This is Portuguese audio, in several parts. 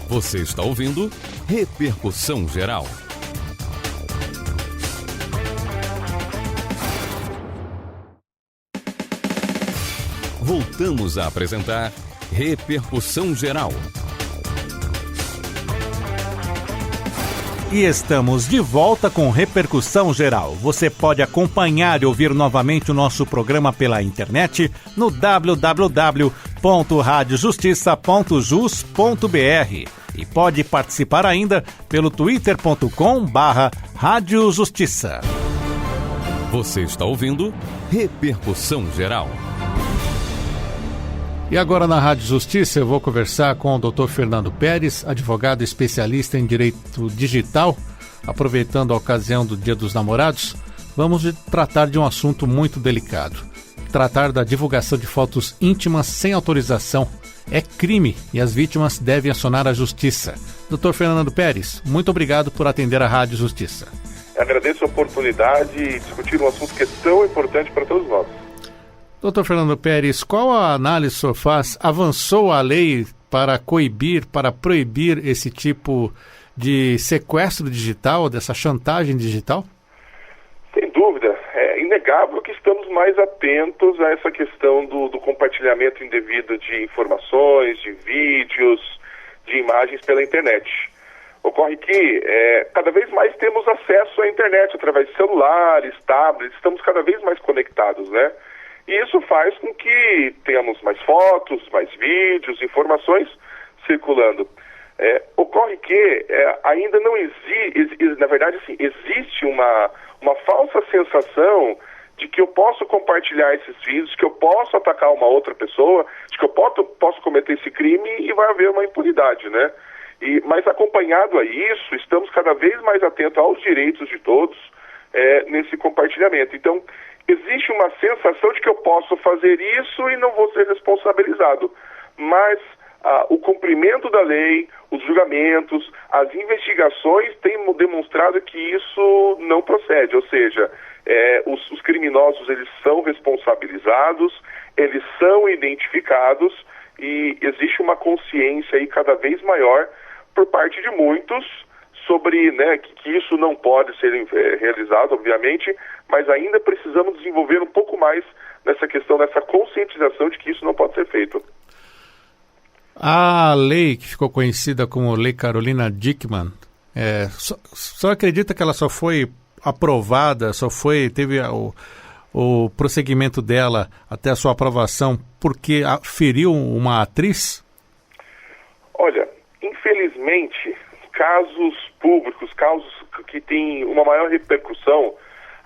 Você está ouvindo Repercussão Geral. Voltamos a apresentar Repercussão Geral. E estamos de volta com Repercussão Geral. Você pode acompanhar e ouvir novamente o nosso programa pela internet no www.radiojustiça.jus.br e pode participar ainda pelo twitter.com/radiojustiça. Você está ouvindo Repercussão Geral. E agora na Rádio Justiça eu vou conversar com o Dr. Fernando Pérez, advogado especialista em direito digital. Aproveitando a ocasião do Dia dos Namorados, vamos tratar de um assunto muito delicado. Tratar da divulgação de fotos íntimas sem autorização é crime e as vítimas devem acionar a Justiça. Dr. Fernando Pérez, muito obrigado por atender a Rádio Justiça. Eu agradeço a oportunidade de discutir um assunto que é tão importante para todos nós. Doutor Fernando Pérez, qual a análise o senhor faz? Avançou a lei para coibir, para proibir esse tipo de sequestro digital, dessa chantagem digital? Sem dúvida. É inegável que estamos mais atentos a essa questão do compartilhamento indevido de informações, de vídeos, de imagens pela internet. Ocorre que cada vez mais temos acesso à internet através de celulares, tablets, estamos cada vez mais conectados, né? E isso faz com que tenhamos mais fotos, mais vídeos, informações circulando. Ocorre que ainda não existe, na verdade, assim, existe uma falsa sensação de que eu posso compartilhar esses vídeos, que eu posso atacar uma outra pessoa, de que eu posso cometer esse crime e vai haver uma impunidade, né? Mas acompanhado a isso, estamos cada vez mais atentos aos direitos de todos nesse compartilhamento. Então, existe uma sensação de que eu posso fazer isso e não vou ser responsabilizado. Mas o cumprimento da lei, os julgamentos, as investigações têm demonstrado que isso não procede. Ou seja, os criminosos eles são responsabilizados, eles são identificados e existe uma consciência aí cada vez maior por parte de muitos sobre, né, que isso não pode ser realizado, obviamente, mas ainda precisamos desenvolver um pouco mais nessa questão, nessa conscientização de que isso não pode ser feito. A lei que ficou conhecida como Lei Carolina Dickmann, só acredita que ela só foi aprovada, teve o prosseguimento dela até a sua aprovação porque feriu uma atriz? Olha, infelizmente, casos públicos, casos que têm uma maior repercussão,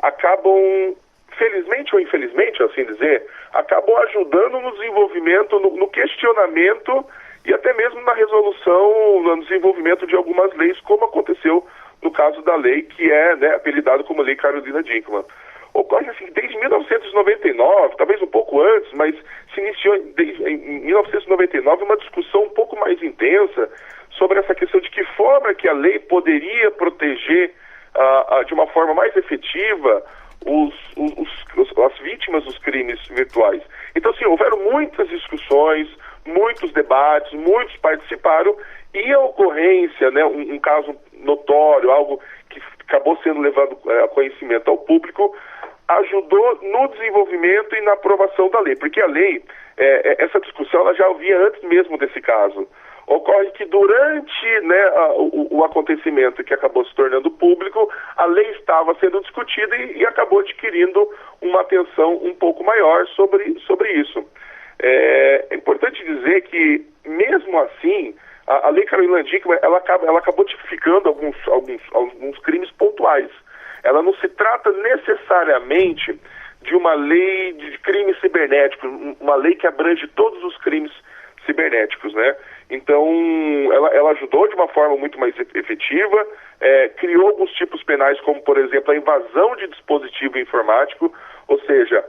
acabam, felizmente ou infelizmente, assim dizer, acabam ajudando no desenvolvimento, no questionamento e até mesmo na resolução, no desenvolvimento de algumas leis, como aconteceu no caso da lei que é, né, apelidado como Lei Carolina Dickmann. Ocorre assim, desde 1999, talvez um pouco antes, mas se iniciou em 1999 uma discussão um pouco mais intensa sobre essa questão de que forma que a lei poderia proteger de uma forma mais efetiva as vítimas dos crimes virtuais. Então, assim, houveram muitas discussões, muitos debates, muitos participaram, e a ocorrência, né, um caso notório, algo que acabou sendo levado a conhecimento ao público, ajudou no desenvolvimento e na aprovação da lei, porque a lei, essa discussão ela já havia antes mesmo desse caso. Ocorre que durante, né, o acontecimento que acabou se tornando público, a lei estava sendo discutida e acabou adquirindo uma atenção um pouco maior sobre isso. É importante dizer que, mesmo assim, a Lei Carolina Dickmann, ela acabou tipificando alguns crimes pontuais. Ela não se trata necessariamente de uma lei de crimes cibernéticos, uma lei que abrange todos os crimes cibernéticos, né? Então, ela ajudou de uma forma muito mais efetiva, criou alguns tipos penais, como, por exemplo, a invasão de dispositivo informático, ou seja,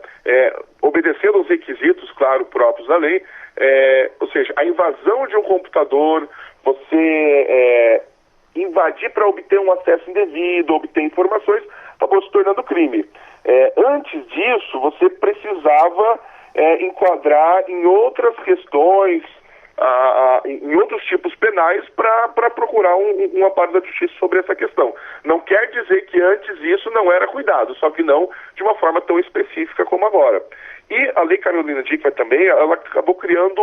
obedecendo aos requisitos, claro, próprios da lei, ou seja, a invasão de um computador, você invadir para obter um acesso indevido, obter informações, acabou se tornando crime. Antes disso, você precisava enquadrar em outras questões em outros tipos penais para procurar um amparo da justiça sobre essa questão. Não quer dizer que antes isso não era cuidado, só que não de uma forma tão específica como agora. E a Lei Carolina Dickmann também, ela acabou criando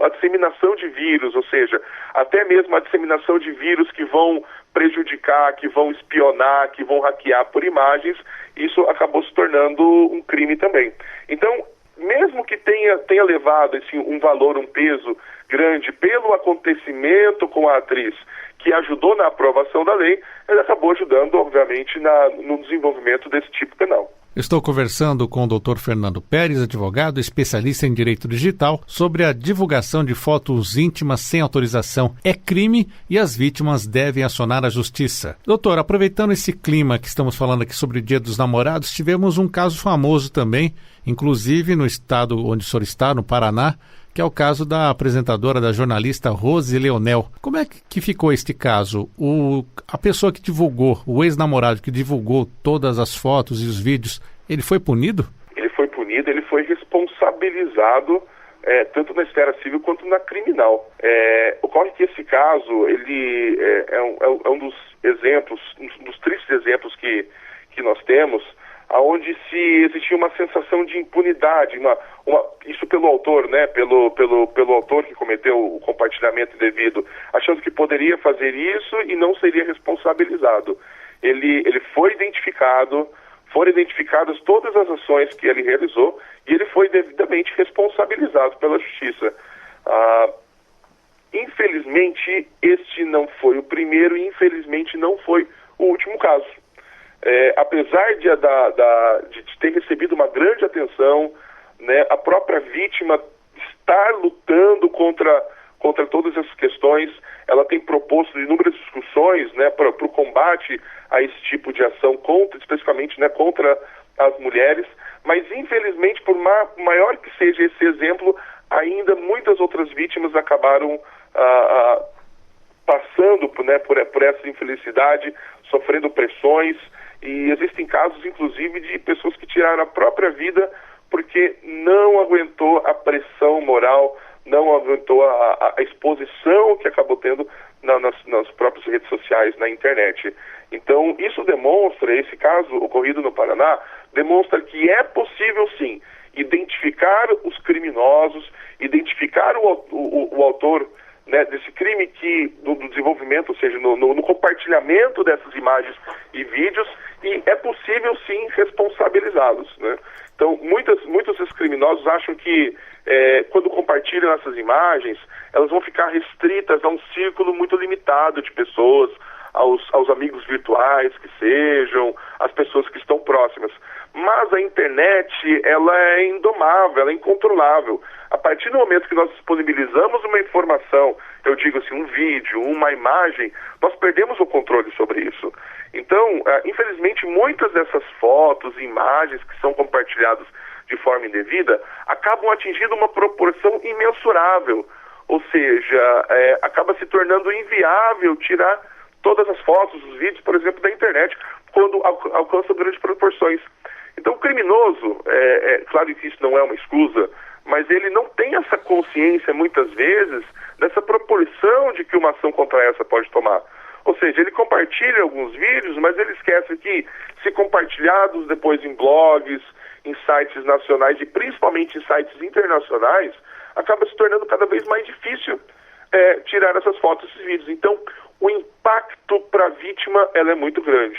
a disseminação de vírus, ou seja, até mesmo a disseminação de vírus que vão prejudicar, que vão espionar, que vão hackear por imagens. Isso acabou se tornando um crime também. Então, mesmo que tenha levado assim, um valor, um peso grande pelo acontecimento com a atriz, que ajudou na aprovação da lei, ele acabou ajudando, obviamente, no desenvolvimento desse tipo penal. Estou conversando com o Dr. Fernando Pérez, advogado, especialista em direito digital, sobre a divulgação de fotos íntimas sem autorização. É crime e as vítimas devem acionar a justiça. Doutor, aproveitando esse clima que estamos falando aqui sobre o Dia dos Namorados, tivemos um caso famoso também, inclusive no estado onde o senhor está, no Paraná, que é o caso da apresentadora, da jornalista Rose Leonel. Como é que ficou este caso? A pessoa que divulgou, o ex-namorado que divulgou todas as fotos e os vídeos, ele foi punido? Ele foi punido, ele foi responsabilizado, tanto na esfera civil quanto na criminal. Ocorre que esse caso, ele é um dos exemplos, um dos tristes exemplos que nós temos, onde se existia uma sensação de impunidade, isso pelo autor, né, pelo autor que cometeu o compartilhamento indevido, achando que poderia fazer isso e não seria responsabilizado. Ele foi identificado, foram identificadas todas as ações que ele realizou e ele foi devidamente responsabilizado pela justiça. Infelizmente, este não foi o primeiro e infelizmente não foi o último caso. Apesar de ter recebido uma grande atenção, né, a própria vítima estar lutando contra todas essas questões, ela tem proposto inúmeras discussões, né, para o combate a esse tipo de ação, especificamente, né, contra as mulheres, mas infelizmente, por maior que seja esse exemplo, ainda muitas outras vítimas acabaram passando, né, por essa infelicidade, sofrendo pressões. E existem casos, inclusive, de pessoas que tiraram a própria vida porque não aguentou a pressão moral, não aguentou a exposição que acabou tendo nas próprias redes sociais, na internet. Então, isso demonstra, esse caso ocorrido no Paraná, demonstra que é possível, sim, identificar os criminosos, identificar o autor, né, desse crime do desenvolvimento, ou seja, no compartilhamento dessas imagens e vídeos, e é possível sim responsabilizá-los, né? Então, muitos desses criminosos acham que quando compartilham essas imagens, elas vão ficar restritas a um círculo muito limitado de pessoas, aos amigos virtuais que sejam, às pessoas que estão próximas. Mas a internet, ela é indomável, ela é incontrolável. A partir do momento que nós disponibilizamos uma informação, eu digo assim, um vídeo, uma imagem, nós perdemos o controle sobre isso. Então, infelizmente, muitas dessas fotos e imagens que são compartilhadas de forma indevida acabam atingindo uma proporção imensurável. Ou seja, acaba se tornando inviável tirar todas as fotos, os vídeos, por exemplo, da internet, quando alcançam grandes proporções. Então, o criminoso, claro que isso não é uma excusa, mas ele não tem essa consciência, muitas vezes, dessa proporção de que uma ação contra essa pode tomar. Ou seja, ele compartilha alguns vídeos, mas ele esquece que, se compartilhados depois em blogs, em sites nacionais e principalmente em sites internacionais, acaba se tornando cada vez mais difícil tirar essas fotos, esses vídeos. Então, o impacto para a vítima ela é muito grande.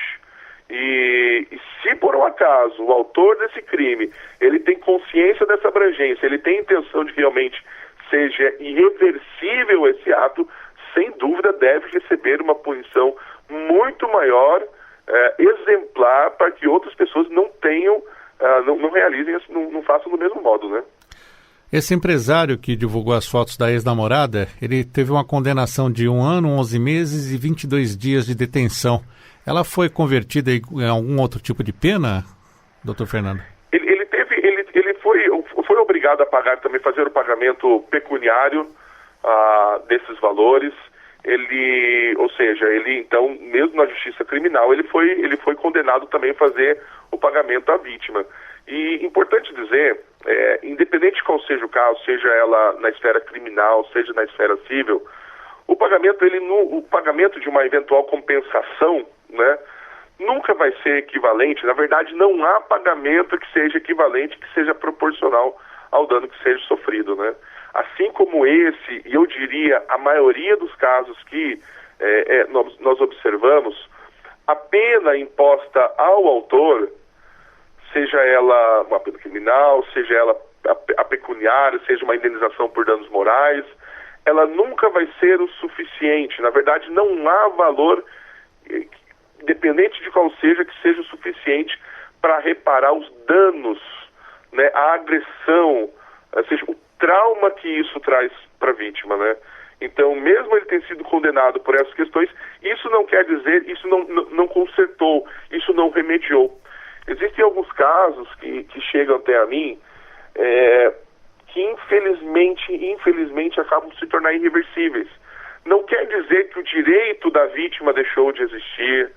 E se por um acaso o autor desse crime, ele tem consciência dessa abrangência, ele tem intenção de que realmente seja irreversível esse ato, sem dúvida deve receber uma punição muito maior, exemplar, para que outras pessoas não tenham, não realizem, não façam do mesmo modo, né? Esse empresário que divulgou as fotos da ex-namorada, ele teve uma condenação de 1 ano, 11 meses e 22 dias de detenção. Ela foi convertida em algum outro tipo de pena, doutor Fernando? Ele foi obrigado a pagar também, fazer o pagamento pecuniário desses valores. Ou seja, ele então, mesmo na justiça criminal, ele foi condenado também a fazer o pagamento à vítima. E importante dizer, independente de qual seja o caso, seja ela na esfera criminal, seja na esfera civil, o pagamento de uma eventual compensação, né, nunca vai ser equivalente. Na verdade, não há pagamento que seja equivalente, que seja proporcional ao dano que seja sofrido, né? Assim como esse, e eu diria a maioria dos casos que nós observamos, a pena imposta ao autor, seja ela uma pena criminal, seja ela a pecuniária, seja uma indenização por danos morais, ela nunca vai ser o suficiente. Na verdade, não há valor, independente de qual seja, que seja o suficiente para reparar os danos, né, a agressão, ou seja, o trauma que isso traz para a vítima, né? Então, mesmo ele ter sido condenado por essas questões, isso não quer dizer, isso não consertou, isso não remediou. Existem alguns casos que chegam até a mim, que infelizmente acabam se tornando irreversíveis. Não quer dizer que o direito da vítima deixou de existir,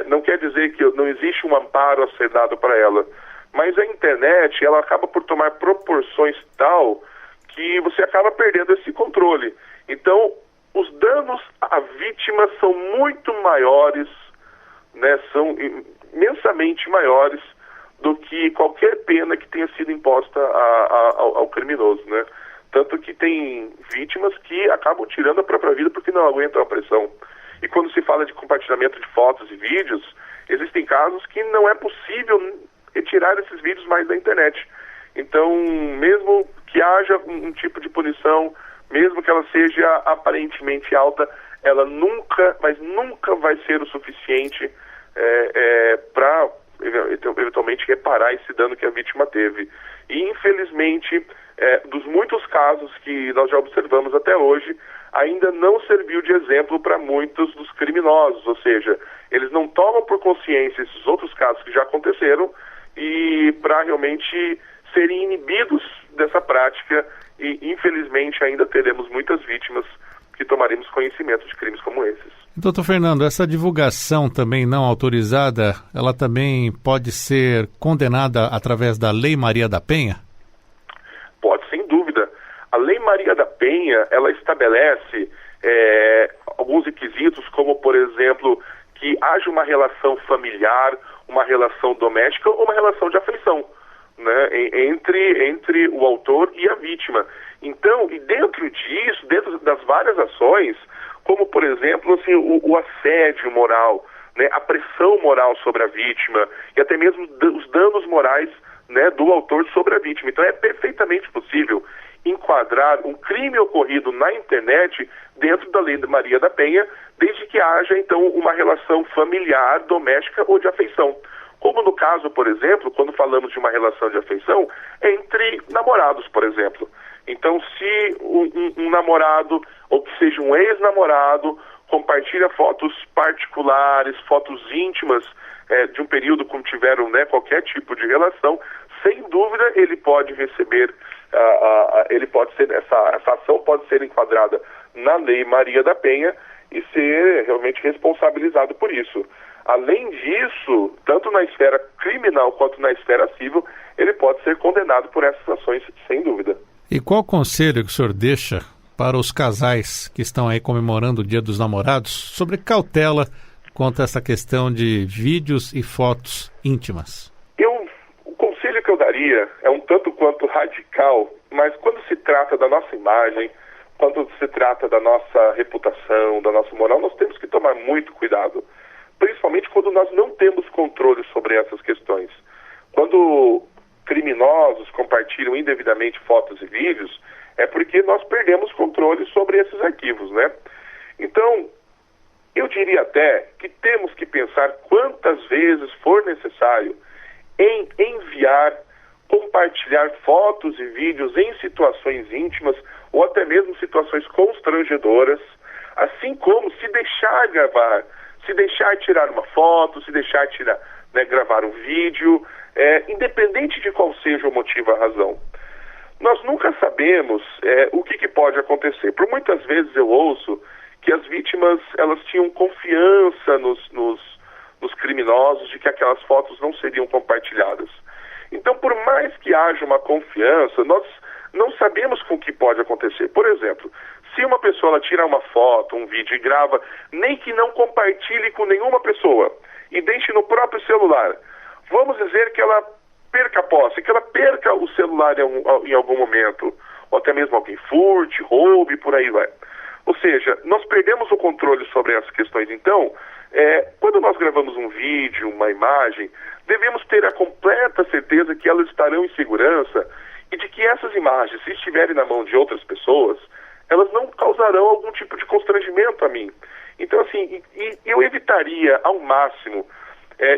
não quer dizer que não existe um amparo a ser dado para ela, mas a internet, ela acaba por tomar proporções tal que você acaba perdendo esse controle. Então, os danos à vítima são muito maiores, né, são imensamente maiores do que qualquer pena que tenha sido imposta ao criminoso, né? Tanto que tem vítimas que acabam tirando a própria vida porque não aguentam a pressão. E quando se fala de compartilhamento de fotos e vídeos, existem casos que não é possível retirar esses vídeos mais da internet. Então, mesmo que haja um tipo de punição, mesmo que ela seja aparentemente alta, ela nunca vai ser o suficiente para eventualmente reparar esse dano que a vítima teve. E, infelizmente, dos muitos casos que nós já observamos até hoje, ainda não serviu de exemplo para muitos dos criminosos, ou seja, eles não tomam por consciência esses outros casos que já aconteceram e para realmente serem inibidos dessa prática, e infelizmente ainda teremos muitas vítimas que tomaremos conhecimento de crimes como esses. Doutor Fernando, essa divulgação também não autorizada, ela também pode ser condenada através da Lei Maria da Penha? Pode, sem dúvida. A Lei Maria da Penha, ela estabelece alguns requisitos, como, por exemplo, que haja uma relação familiar, uma relação doméstica ou uma relação de afeição, né, entre o autor e a vítima. Então, e dentro disso, dentro das várias ações, como, por exemplo, assim, o assédio moral, né, a pressão moral sobre a vítima e até mesmo os danos morais, né, do autor sobre a vítima. Então, é perfeitamente possível enquadrar um crime ocorrido na internet dentro da Lei Maria da Penha, desde que haja, então, uma relação familiar, doméstica ou de afeição. Como no caso, por exemplo, quando falamos de uma relação de afeição, entre namorados, por exemplo. Então, se um namorado, ou que seja um ex-namorado, compartilha fotos particulares, fotos íntimas de um período como tiveram, né, qualquer tipo de relação, sem dúvida ele pode receber, essa ação pode ser enquadrada na Lei Maria da Penha e ser realmente responsabilizado por isso. Além disso, tanto na esfera criminal quanto na esfera civil, ele pode ser condenado por essas ações, sem dúvida. E qual conselho que o senhor deixa para os casais que estão aí comemorando o Dia dos Namorados sobre cautela quanto a essa questão de vídeos e fotos íntimas? O conselho que eu daria é um tanto quanto radical, mas quando se trata da nossa imagem, quando se trata da nossa reputação, da nossa moral, nós temos que tomar muito cuidado. Principalmente quando nós não temos controle sobre essas questões. Quando criminosos compartilham indevidamente fotos e vídeos, é porque nós perdemos controle sobre esses arquivos, né? Então, eu diria até que temos que pensar quantas vezes for necessário em enviar, compartilhar fotos e vídeos em situações íntimas ou até mesmo situações constrangedoras, assim como se deixar gravar, se deixar tirar uma foto, se deixar gravar um vídeo, independente de qual seja o motivo, a razão. Nós nunca sabemos o que pode acontecer. Por muitas vezes eu ouço que as vítimas elas tinham confiança nos criminosos de que aquelas fotos não seriam compartilhadas. Então, por mais que haja uma confiança, nós não sabemos com o que pode acontecer. Por exemplo, se uma pessoa ela tira uma foto, um vídeo e grava, nem que não compartilhe com nenhuma pessoa e deixe no próprio celular, vamos dizer que ela perca a posse, que ela perca o celular em algum momento, ou até mesmo alguém furte, roube, por aí vai. Ou seja, nós perdemos o controle sobre essas questões. Então, quando nós gravamos um vídeo, uma imagem, devemos ter a completa certeza que elas estarão em segurança e de que essas imagens, se estiverem na mão de outras pessoas, elas não causarão algum tipo de constrangimento a mim. Então, assim, eu evitaria ao máximo,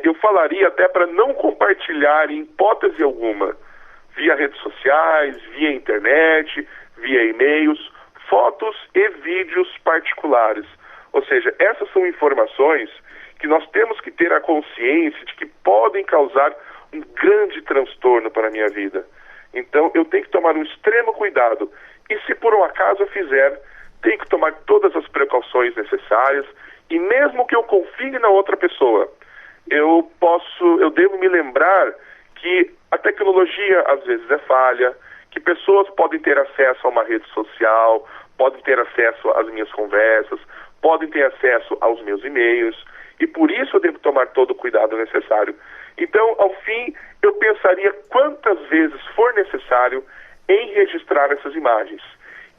eu falaria até para não compartilhar em hipótese alguma, via redes sociais, via internet, via e-mails, fotos e vídeos particulares. Ou seja, essas são informações que nós temos que ter a consciência de que podem causar um grande transtorno para a minha vida. Então, eu tenho que tomar um extremo cuidado. E se por um acaso eu fizer, tenho que tomar todas as precauções necessárias. E mesmo que eu confie na outra pessoa, eu devo me lembrar que a tecnologia às vezes é falha, que pessoas podem ter acesso a uma rede social, podem ter acesso às minhas conversas, podem ter acesso aos meus e-mails, e por isso eu devo tomar todo o cuidado necessário. Então, ao fim, eu pensaria quantas vezes for necessário em registrar essas imagens.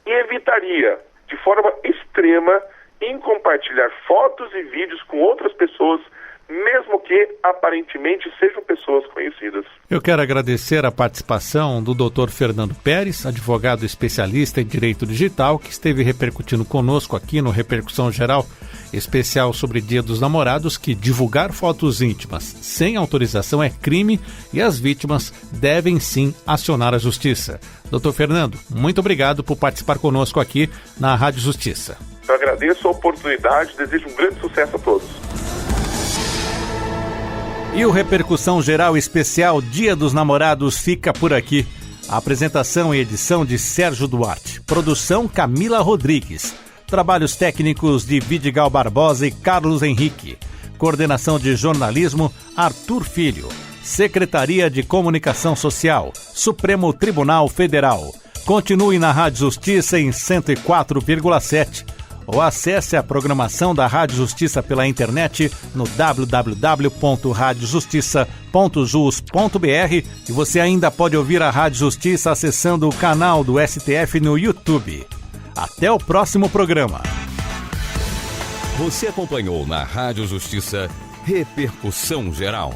E evitaria, de forma extrema, em compartilhar fotos e vídeos com outras pessoas, mesmo que aparentemente sejam pessoas conhecidas. Eu quero agradecer a participação do Dr. Fernando Peres, advogado especialista em Direito Digital, que esteve repercutindo conosco aqui no Repercussão Geral, especial sobre Dia dos Namorados, que divulgar fotos íntimas sem autorização é crime e as vítimas devem sim acionar a justiça. Dr. Fernando, muito obrigado por participar conosco aqui na Rádio Justiça. Eu agradeço a oportunidade e desejo um grande sucesso a todos. E o Repercussão Geral especial Dia dos Namorados fica por aqui. A apresentação e edição de Sérgio Duarte. Produção Camila Rodrigues. Trabalhos técnicos de Vidigal Barbosa e Carlos Henrique. Coordenação de jornalismo Arthur Filho. Secretaria de Comunicação Social, Supremo Tribunal Federal. Continue na Rádio Justiça em 104,7. Ou acesse a programação da Rádio Justiça pela internet no www.radiojustiça.jus.br e você ainda pode ouvir a Rádio Justiça acessando o canal do STF no YouTube. Até o próximo programa. Você acompanhou na Rádio Justiça Repercussão Geral.